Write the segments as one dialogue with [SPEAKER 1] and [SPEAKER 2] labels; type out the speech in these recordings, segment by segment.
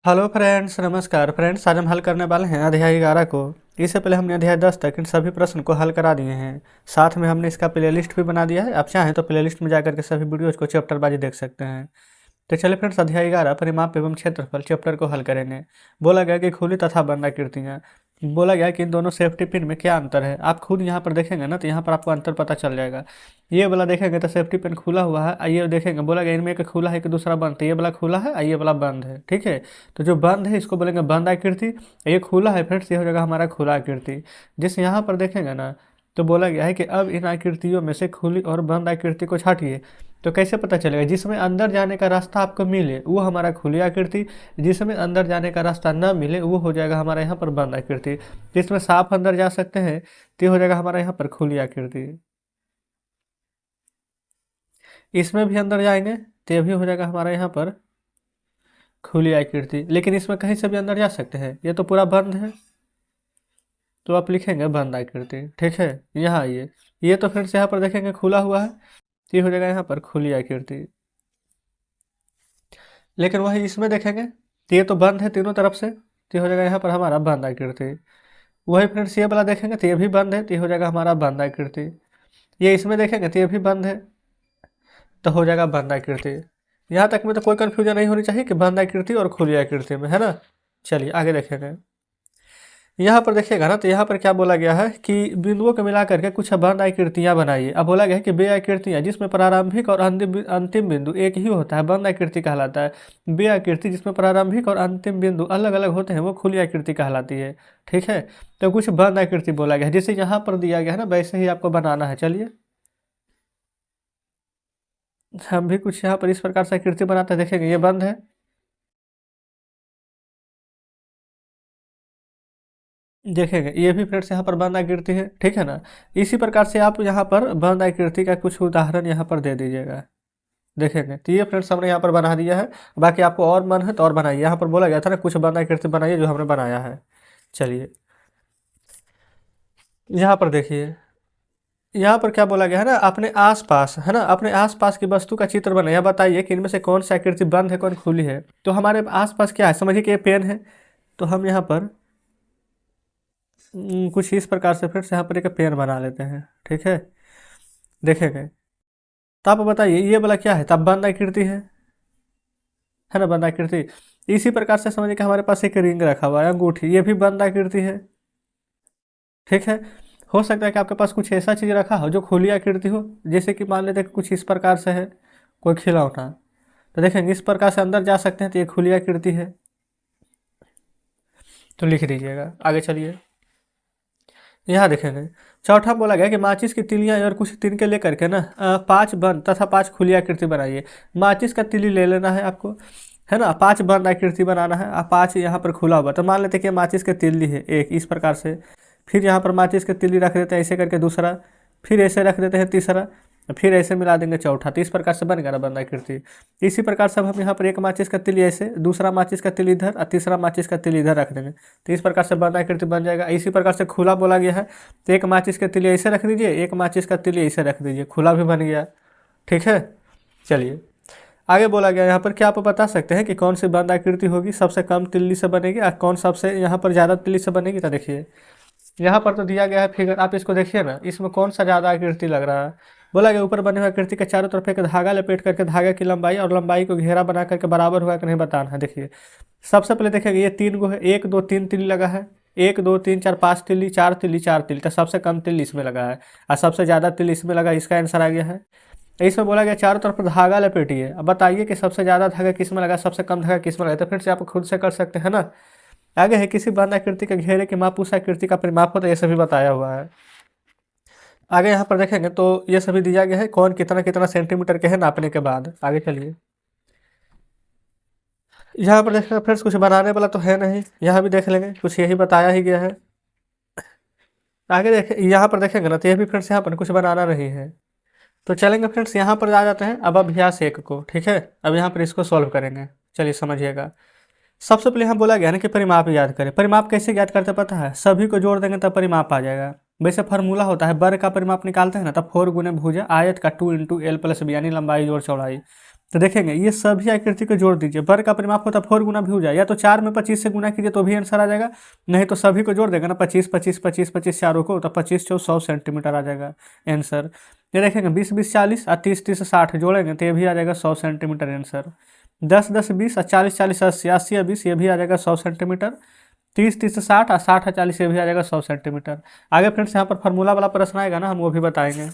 [SPEAKER 1] Hello friends, नमस्कार friends. आज हम हल करने वाले हैं अध्याय 11 को। इससे पहले हमने अध्याय 10 तक इन सभी प्रश्न को हल करा दिए हैं। साथ में हमने इसका प्लेलिस्ट भी बना दिया है। आप चाहें तो प्लेलिस्ट में जाकर के सभी वीडियोज़ को चैप्टर बाजी देख सकते हैं। तो चलिए फ्रेंड्स, अध्याय 11 परिमाप एवं क्षेत्रफल चैप्टर को हल करेंगे। बोला गया कि खुली तथा बंद आकृतियाँ। बोला गया कि इन दोनों सेफ्टी पिन में क्या अंतर है। आप खुद यहाँ पर देखेंगे ना, तो यहाँ पर आपको अंतर पता चल जाएगा। ये वाला देखेंगे तो सेफ्टी पिन खुला हुआ है, ये देखेंगे बोला गया इनमें एक खुला है, एक दूसरा बंद है। ये वाला खुला है, ये वाला बंद है। ठीक है, तो जो बंद है इसको बोलेंगे बंद आकृति। ये खुला है फ्रेंड्स, ये हो जाएगा हमारा खुला आकृति। जिस यहाँ पर देखेंगे ना, तो बोला गया है कि अब इन आकृतियों में से खुली और बंद आकृति को छाटिए। तो कैसे पता चलेगा? जिसमें अंदर जाने का रास्ता आपको मिले वो हमारा खुली आकृति, जिसमें अंदर जाने का रास्ता न मिले वो हो जाएगा हमारा यहाँ पर बंद आकृति। जिसमें साफ अंदर जा सकते हैं तो हो जाएगा हमारा यहाँ पर खुली आकृति। इसमें भी अंदर जाएंगे तो ये भी हो जाएगा हमारा यहाँ पर खुली आकृति। लेकिन इसमें कहीं से भी अंदर जा सकते हैं, ये तो पूरा बंद है, तो आप लिखेंगे बंद आकृति। ठीक है, यहाँ आइए, ये तो फिर से यहाँ पर देखेंगे खुला हुआ है, तो ये हो जाएगा यहाँ पर खुली आकृति। लेकिन वही इसमें देखेंगे तो ये तो बंद है तीनों तरफ से, तो ये हो जाएगा यहाँ पर हमारा बंद आकृति। वही फ्रेंड्स ये वाला देखेंगे तो ये भी बंद है, तो ये हो जाएगा हमारा बंद आकृति। ये इसमें देखेंगे तो ये भी बंद है, तो हो जाएगा बंद आकृति। यहाँ तक में तो कोई कन्फ्यूजन नहीं होनी चाहिए कि बंद आकृति और खुली आकृति में, है ना। चलिए आगे देखेंगे। यहाँ पर देखिएगा ना, तो यहाँ पर क्या बोला गया है कि बिंदुओं को मिला करके कुछ बंद आकृतियाँ बनाइए। अब बोला गया है कि वे आकृतियाँ जिसमें प्रारंभिक और अंतिम बिंदु एक ही होता है बंद आकृति कहलाता है। वे आकृति जिसमें प्रारंभिक और अंतिम बिंदु अलग अलग होते हैं वो खुली आकृति कहलाती है। ठीक है, तो कुछ बंद आकृति बोला गया है, जैसे यहाँ पर दिया गया है ना वैसे ही आपको बनाना है। चलिए हम भी कुछ यहाँ पर इस प्रकार से आकृति बनाते हैं। देखेंगे ये बंद है, देखेंगे ये भी फ्रेंड्स यहाँ पर बंद आकृति है। ठीक है ना, इसी प्रकार से आप यहाँ पर बंद आकृति का कुछ उदाहरण यहाँ पर दे दीजिएगा। देखेंगे तो ये फ्रेंड्स हमने यहाँ पर बना दिया है। बाकी आपको और मन है तो और बनाइए। यहाँ पर बोला गया था ना कुछ बंद आकृति बनाइए, जो हमने बनाया है। चलिए यहाँ पर देखिए, यहाँ पर क्या बोला गया है ना, अपने आसपास है ना, अपने आसपास की वस्तु का चित्र बनाइए। बताइए कि इनमें से कौन सी आकृति बंद है कौन खुली है। तो हमारे आसपास क्या है, समझिए कि ये पेन है, तो हम यहाँ पर कुछ इस प्रकार से फिर से यहाँ पर एक पेन बना लेते हैं। ठीक है, देखेंगे तो आप बताइए ये वाला क्या है, तब बंद आकृति है ना, बंद आकृति। इसी प्रकार से समझिए कि हमारे पास एक रिंग रखा हुआ है, अंगूठी, ये भी बंद आकृति है। ठीक है, हो सकता है कि आपके पास कुछ ऐसा चीज़ रखा हो जो खुली आकृति हो, जैसे कि मान लेते हैं कि कुछ इस प्रकार से है कोई खिलौना, तो देखेंगे इस प्रकार से अंदर जा सकते हैं, तो ये खुली आकृति है। तो लिख दीजिएगा, आगे चलिए। यहाँ देखेंगे चौथा बोला गया कि माचिस की तिलियाँ और कुछ तिनके लेकर के ना 5 बंद तथा 5 खुली आकृति बनाइए। माचिस का तिली ले लेना है आपको, है ना, 5 बंद आकृति बनाना है। 5 यहाँ पर खुला हुआ, तो मान लेते हैं कि माचिस की तिल्ली है एक, इस प्रकार से। फिर यहाँ पर माचिस की तिल्ली रख देते हैं ऐसे करके दूसरा, फिर ऐसे रख देते हैं तीसरा, फिर ऐसे मिला देंगे चौथा, तो इस प्रकार से बन गया ना बंद आकृति। इसी प्रकार से अब हम यहाँ पर एक माचिस का तिली ऐसे, दूसरा माचिस का तिली इधर और तीसरा माचिस का तिली इधर रख देंगे, तो इस प्रकार से बंद आकृति बन जाएगा। इसी प्रकार से खुला बोला गया है, तो एक माचिस का तिली ऐसे रख दीजिए, एक माचिस का तिली ऐसे रख दीजिए, खुला भी बन गया। ठीक है, चलिए आगे बोला गया यहाँ पर, क्या आप बता सकते हैं कि कौन सी बंद आकृति होगी सबसे कम तिल्ली से बनेगी और कौन सबसे यहाँ पर ज़्यादा तिल्ली से बनेगी। तो देखिए यहाँ पर तो दिया गया है फिगर, आप इसको देखिए ना, इसमें कौन सा ज़्यादा आकृति लग रहा है। बोला गया ऊपर बने हुए आकृति के चारों तरफ एक धागा लपेट करके धागे की लंबाई और लंबाई को घेरा बना करके बराबर हुआ कि नहीं बताना है। देखिए सबसे पहले देखेंगे ये 3 गो है, 1 2 3 तिल्ली लगा है, 1 2 3 4 5 तिल्ली, 4 तिल्ली 4 तिल्ली, तो सबसे कम तिल्ली इसमें लगा है और सबसे ज़्यादा तिल्ली इसमें लगा। इसका आंसर आ गया है। इसमें बोला गया चारों तरफ धागा लपेटिए। अब बताइए कि सबसे ज़्यादा धागा किस में लगा, सबसे कम धागा किस में लगा। तो फिर से आप खुद से कर सकते हैं ना। आगे है किसी बंद आकृति के घेरे की माप उस आकृति का परिमाप होता है, ये सभी बताया हुआ है। आगे यहाँ पर देखेंगे तो ये सभी दिया गया है कौन कितना कितना सेंटीमीटर के है नापने के बाद। आगे चलिए, यहाँ पर देखेंगे फ्रेंड्स कुछ बनाने वाला तो है नहीं, यहाँ भी देख लेंगे कुछ यही बताया ही गया है। आगे देखें, यहाँ पर देखेंगे ना तो ये भी फ्रेंड्स यहाँ पर कुछ बनाना नहीं है। तो चलेंगे फ्रेंड्स यहाँ पर आ जाते हैं अब अभ्यास 1 को। ठीक है, अब यहाँ पर इसको सॉल्व करेंगे। चलिए समझिएगा, सबसे पहले यहाँ बोला गया ना कि परिमाप याद करें। परिमाप कैसे याद करते पता है, सभी को जोड़ देंगे तब परिमाप आ जाएगा। वैसे फार्मूला होता है, वर्ग का परिमाप निकालते हैं ना तब 4 गुने भुजा आयत का 2 × L + B यानी लंबाई जोड़ चौड़ाई। तो देखेंगे ये सभी आकृति को जोड़ दीजिए। वर्ग का परिमाप होता है 4 गुना भुजा, या तो 4 में 25 से गुना कीजिए तो भी आंसर आ जाएगा, नहीं तो सभी को जोड़ देगा ना 25 25 25 25 चारों को, तो 25 चौ 100 सेंटीमीटर आ जाएगा आंसर। ये देखेंगे 20 20 40 और 30 30 60 जोड़ेंगे तो ये भी आ जाएगा 100 सेंटीमीटर आंसर। 10 10 20 और 40 40 80 80 और 20 ये भी आ जाएगा 100 सेंटीमीटर। 30 30 60 और 60 और 40 ये भी आ जाएगा 100 सेंटीमीटर। आगे फ्रेंड्स यहाँ पर फार्मूला वाला प्रश्न आएगा ना, हम वो भी बताएंगे।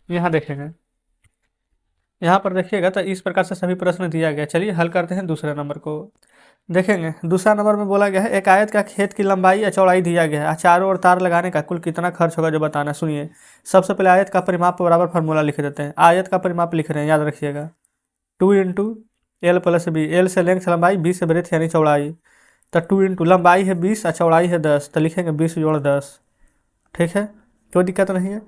[SPEAKER 1] यहाँ देखेंगे, यहाँ पर देखिएगा तो इस प्रकार से सभी प्रश्न दिया गया। चलिए हल करते हैं दूसरे नंबर को। देखेंगे दूसरा नंबर में बोला गया है एक आयत का खेत की लंबाई या चौड़ाई दिया गया है, चारों ओर तार लगाने का कुल कितना खर्च होगा जो बताना। सुनिए, सबसे पहले आयत का परिमाप बराबर फार्मूला लिख देते हैं। आयत का परिमाप लिख रहे हैं, याद रखिएगा 2 into L plus B. L से लेंथ लंबाई, बी से ब्रेथ यानी चौड़ाई, तो 2 इंटू लंबाई है 20 और चौड़ाई है 10, तो लिखेंगे 20 जोड़ 10। ठीक है, कोई दिक्कत नहीं है।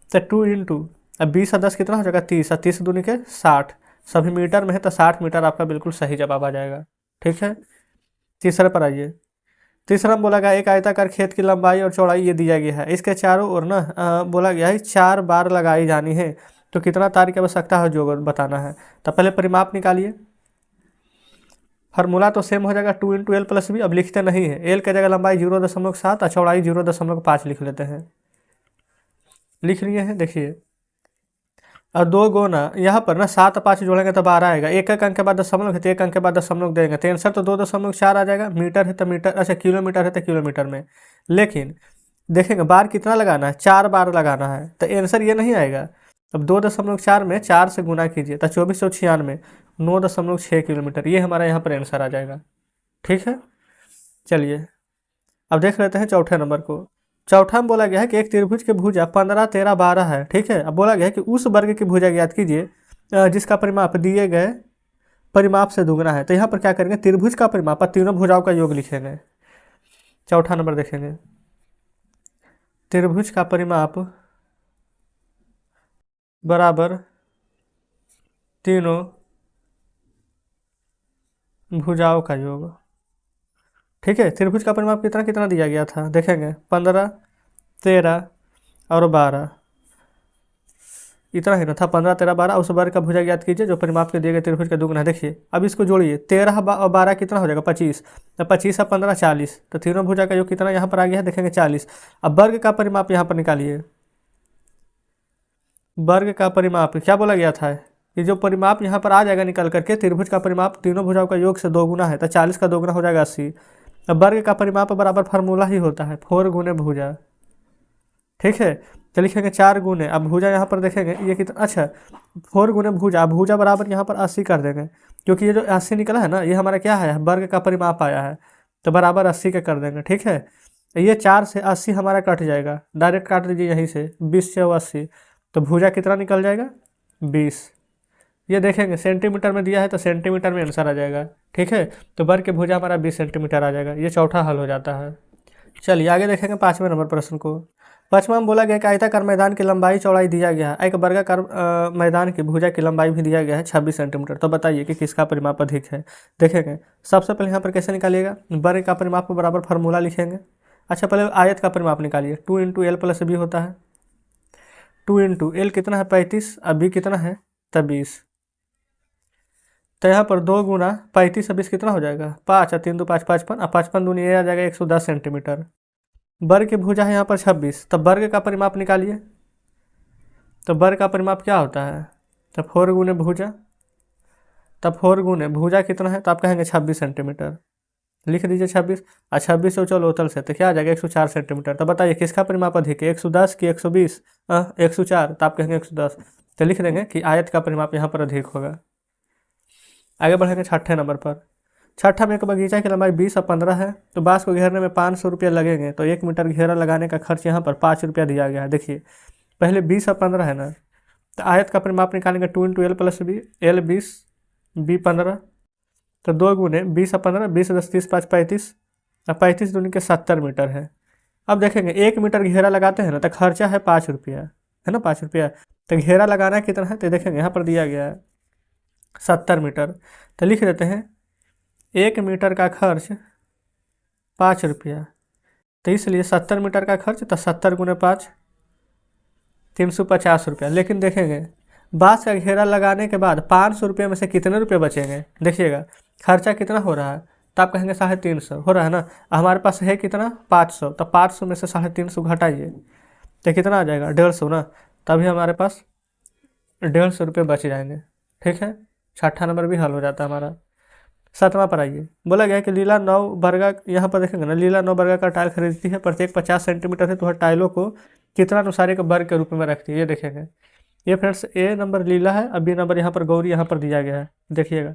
[SPEAKER 1] तो 2 इंटू अब 20 और 10 कितना हो जाएगा 30, और 30 दूनी के 60, सभी मीटर में है तो 60 मीटर आपका बिल्कुल सही जवाब आ जाएगा। ठीक है, तीसरे पर आइए। तीसरा में बोला गया एक आयताकार खेत की लंबाई और चौड़ाई ये दिया गया है, इसके चारों ओर ना बोला गया है 4 बार लगाई जानी है, तो कितना तार की आवश्यकता है जो बताना है। तो पहले परिमाप निकालिए। फार्मूला तो सेम हो जाएगा 2 इंटू एल प्लस बी। अब लिखते नहीं है, एल की जगह लंबाई 0.7 और चौड़ाई 0.5 लिख लेते हैं। लिख लिए हैं, देखिए और 2 गुना यहाँ पर ना 7 और 5 जोड़ेंगे तो 12 आएगा। एक एक अंक के बाद दशमलव है तो एक अंक के बाद दशमलव देंगे तो आंसर तो 2.4 आ जाएगा। मीटर है तो मीटर, अच्छा किलोमीटर है तो किलोमीटर में। लेकिन देखेंगे बार कितना लगाना है, 4 बार लगाना है, तो आंसर ये नहीं आएगा। अब 2.4 में 4 से गुना कीजिए तो 2496 9.6 किलोमीटर, ये हमारा यहाँ पर आंसर आ जाएगा। ठीक है, चलिए अब देख लेते हैं चौथे नंबर को। चौथा में बोला गया है कि एक त्रिभुज की भुजा 15 13 12 है। ठीक है, अब बोला गया है कि उस वर्ग की भुजा ज्ञात कीजिए जिसका परिमाप दिए गए परिमाप से दुगना है। तो यहाँ पर क्या करेंगे, त्रिभुज का परिमाप और तीनों भुजाओं का योग लिखेंगे। चौथा नंबर देखेंगे, त्रिभुज का परिमाप बराबर तीनों भुजाओं का योग। ठीक है, त्रिभुज का परिमाप कितना कितना दिया गया था, देखेंगे 15 13 और 12, इतना ही ना था, 15 13 12। उस वर्ग का भुजा ज्ञात कीजिए जो परिमाप के दिए गए त्रिभुज का दुगना है। देखिए अब इसको जोड़िए, 13 और 12 कितना हो जाएगा 25, तो 25 और 15 40, तो तीनों भुजा का योग कितना यहाँ पर आ गया है, देखेंगे 40। अब वर्ग का परिमाप यहाँ पर निकालिए। वर्ग का परिमाप क्या बोला गया था कि जो परिमाप यहाँ पर आ जाएगा निकल करके, त्रिभुज का परिमाप तीनों भुजाओं का योग से 2 गुना है, तो 40 का 2 गुना हो जाएगा 80। अब वर्ग का परिमाप बराबर फार्मूला ही होता है 4 गुने भुजा। ठीक है, तो लिखेंगे 4 गुने, अब भुजा यहाँ पर देखेंगे ये कितना, अच्छा 4 गुने भुजा, अब भुजा बराबर यहाँ पर 80 कर देंगे, क्योंकि ये जो 80 निकला है ना ये हमारा क्या है, वर्ग का परिमाप आया है, तो बराबर 80 का कर देंगे। ठीक है, ये 4 से 80 हमारा कट जाएगा, डायरेक्ट काट दीजिए यहीं से, 20 से 80, तो भुजा कितना निकल जाएगा 20। ये देखेंगे सेंटीमीटर में दिया है तो सेंटीमीटर में आंसर आ जाएगा। ठीक है, तो वर्ग के भुजा हमारा 20 सेंटीमीटर आ जाएगा। ये चौथा हल हो जाता है। चलिए आगे देखेंगे 5वें नंबर प्रश्न को। 5वां में बोला गया कि आयताकार मैदान की लंबाई चौड़ाई दिया गया है, एक वर्गाकार मैदान की भुजा की लंबाई भी दिया गया है 26 सेंटीमीटर। तो बताइए कि किसका परिमाप अधिक है। देखेंगे सबसे पहले यहाँ पर कैसे निकालिएगा, वर्ग का परिमाप बराबर फार्मूला लिखेंगे। अच्छा पहले आयत का परिमाप निकालिए, 2 इंटू एल प्लस बी होता है। 2 इंटू एल कितना है 35, अब बी कितना है तो 20, तो यहाँ पर 2 गुना 35 और 20 कितना हो जाएगा 5 और 3 2 5 55, और 55 दूनी ये आ जाएगा 110 सेंटीमीटर। वर्ग की भुजा है यहाँ पर 26, तब वर्ग का परिमाप निकालिए। तो वर्ग का परिमाप क्या होता है, तो 4 गुने भुजा, तब 4 गुने भुजा कितना है तो आप कहेंगे 26 सेंटीमीटर, लिख दीजिए 26, और 26 से चलो उतल से तो क्या आ जाएगा 104 सेंटीमीटर। तो बताइए किसका परिमाप अधिक है, 110 कि 120, 104, तो आप कहेंगे 110, तो लिख देंगे कि आयत का परिमाप यहाँ पर अधिक होगा। आगे बढ़ेंगे 6ठे नंबर पर। 6ठा में एक बगीचा की लंबाई 20 और 15 है, तो बांस को घेरने में 500 रुपया लगेंगे, तो 1 मीटर घेरा लगाने का खर्च यहाँ पर 5 रुपया दिया गया है। देखिए पहले 20 और 15 है ना, तो आयत का परिमाप निकालेंगे 2 into L plus B, L 20 B 15, तो 2 गुने 20 और 15, 20 10 30 5 35, और 35 दूनी के 70 मीटर है। अब देखेंगे 1 मीटर घेरा लगाते हैं ना तो खर्चा है 5 रुपया, है ना 5 रुपया, तो घेरा लगाना कितना है तो देखेंगे यहाँ पर दिया गया है 70 मीटर, तो लिख देते हैं 1 मीटर का खर्च 5 रुपया, तो इसलिए 70 मीटर का खर्च तो 70 गुने 5 350 रुपया। लेकिन देखेंगे बांस का घेरा लगाने के बाद 500 रुपये में से कितने रुपये बचेंगे? देखिएगा खर्चा कितना हो रहा है, तो आप कहेंगे 350 हो रहा है ना। हमारे पास है कितना 500, तो 500 में से 350 घटाइए तो कितना आ जाएगा 150 ना। तभी हमारे पास 150 रुपये बच जाएंगे। ठीक है, छठा नंबर भी हल हो जाता है हमारा। 7वां पर आइए, बोला गया है कि लीला 9 वर्गा, यहाँ पर देखेंगे ना, लीला 9 वर्गा का टाइल खरीदती है, प्रत्येक 50 सेंटीमीटर है, तो वह टाइलों को कितना अनुसार एक वर्ग के रूप में रखती है, ये देखेंगे। ये फ्रेंड्स ए नंबर लीला है, अब बी नंबर यहाँ पर गौरी यहाँ पर दिया गया है, देखिएगा।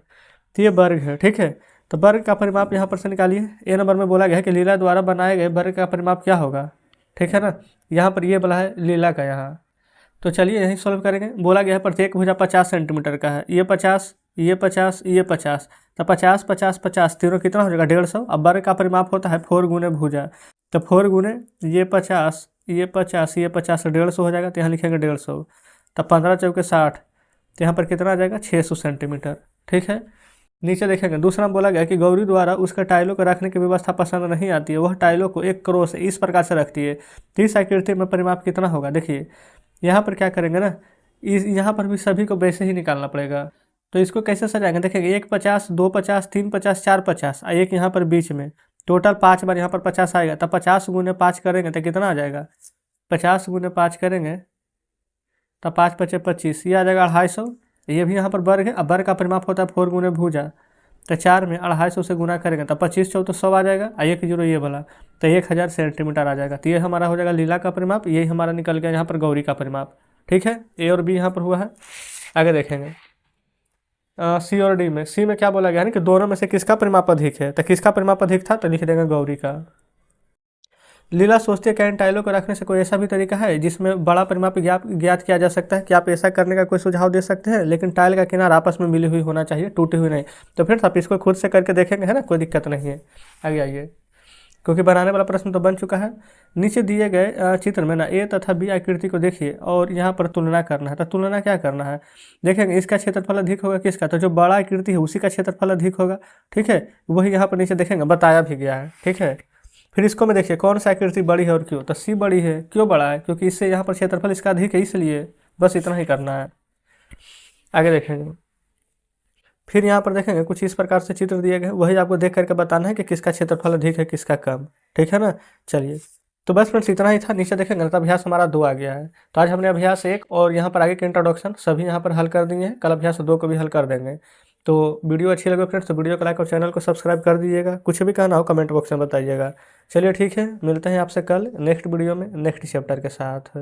[SPEAKER 1] तो ये वर्ग है, ठीक है। तो वर्ग का परिमाप यहाँ पर से निकालिए। ए नंबर में बोला गया है कि लीला द्वारा बनाए गए वर्ग का परिमाप क्या होगा, ठीक है ना। यहाँ पर ये बोला है लीला का यहाँ, तो चलिए यहीं सॉल्व करेंगे। बोला गया है प्रत्येक भुजा 50 सेंटीमीटर का है, ये 50, ये 50, ये 50, तो 50 50 50 तीनों कितना हो जाएगा 150। अब वर्ग का परिमाप होता है 4 गुने भुजा, तो 4 गुने ये 50, ये 50, ये 50, 150 हो जाएगा, तो यहाँ लिखेंगे 150। तो 15 चौके 60, तो यहाँ पर कितना आ जाएगा 600 सेंटीमीटर। ठीक है, नीचे देखेंगे दूसरा बोला गया कि गौरी द्वारा उसके टाइलों को रखने की व्यवस्था पसंद नहीं आती है, वह टाइलों को एक करोड़ से इस प्रकार से रखती है, तो इस आकृति में परिमाप कितना होगा। देखिए यहाँ पर क्या करेंगे ना, इस यहाँ पर भी सभी को वैसे ही निकालना पड़ेगा। तो इसको कैसे सजाएंगे, देखेंगे 1 50, 2 50, 3 50, 4 50, एक यहाँ पर बीच में, टोटल 5 बार यहाँ पर 50 आएगा। तब 50 गुने 5 करेंगे तो कितना आ जाएगा, 50 गुने 5 करेंगे तो 5 5 25, ये आ जाएगा 250। ये भी यहाँ पर वर्ग है, अब वर्ग का परिमाप होता है 4 गुने भुजा, तो 4 में 250 से गुना करेंगे तो 25 चौके 100 आ जाएगा, एक जीरो ये वाला, तो 1000 सेंटीमीटर आ जाएगा। तो ये हमारा हो जाएगा लीला का परिमाप, यही हमारा निकल गया यहाँ पर गौरी का परिमाप। ठीक है, ए और बी यहाँ पर हुआ है। आगे देखेंगे सी और डी में। सी में क्या बोला गया है ना कि दोनों में से किसका परिमाप अधिक है, तो किसका परिमाप अधिक था, तो लिख देंगे गौरी का। लीला सोचती है क्या इन टाइलों को रखने से कोई ऐसा भी तरीका है जिसमें बड़ा परिमाप ज्ञात किया जा सकता है, कि आप ऐसा करने का कोई सुझाव दे सकते हैं, लेकिन टाइल का किनारा आपस में मिली हुई होना चाहिए, टूटी हुई नहीं। तो फिर आप इसको खुद से करके देखेंगे, है ना, कोई दिक्कत नहीं है। आगे आइए, क्योंकि बनाने वाला प्रश्न तो बन चुका है। नीचे दिए गए चित्र में ना ए तथा बी आकृति को देखिए और यहाँ पर तुलना करना है। तो तुलना क्या करना है, देखेंगे इसका क्षेत्रफल अधिक होगा किसका, तो जो बड़ा आकृति है उसी का क्षेत्रफल अधिक होगा। ठीक है, वही यहाँ पर नीचे देखेंगे बताया भी गया है। ठीक है, फिर इसको में देखिए कौन सा आकृति बड़ी है और क्यों, तो सी बड़ी है। क्यों बड़ा है, क्योंकि इससे यहाँ पर क्षेत्रफल इसका अधिक है, इसलिए बस इतना ही करना है। आगे देखेंगे, फिर यहाँ पर देखेंगे कुछ इस प्रकार से चित्र दिए गए, वही आपको देख करके बताना है कि किसका क्षेत्रफल अधिक है किसका कम। ठीक है ना, चलिए तो बस फ्रेंड्स इतना ही था। नीचे देखेंगे तो अभ्यास हमारा 2 आ गया है। तो आज हमने अभ्यास 1 और यहाँ पर आगे के इंट्रोडक्शन सभी यहाँ पर हल कर दिए हैं, कल अभ्यास 2 को भी हल कर देंगे। तो वीडियो अच्छी लगे फ्रेंड्स तो वीडियो को लाइक और चैनल को सब्सक्राइब कर दीजिएगा। कुछ भी कहना हो कमेंट बॉक्स में बताइएगा। चलिए ठीक है, मिलते हैं आपसे कल नेक्स्ट वीडियो में नेक्स्ट चैप्टर के साथ।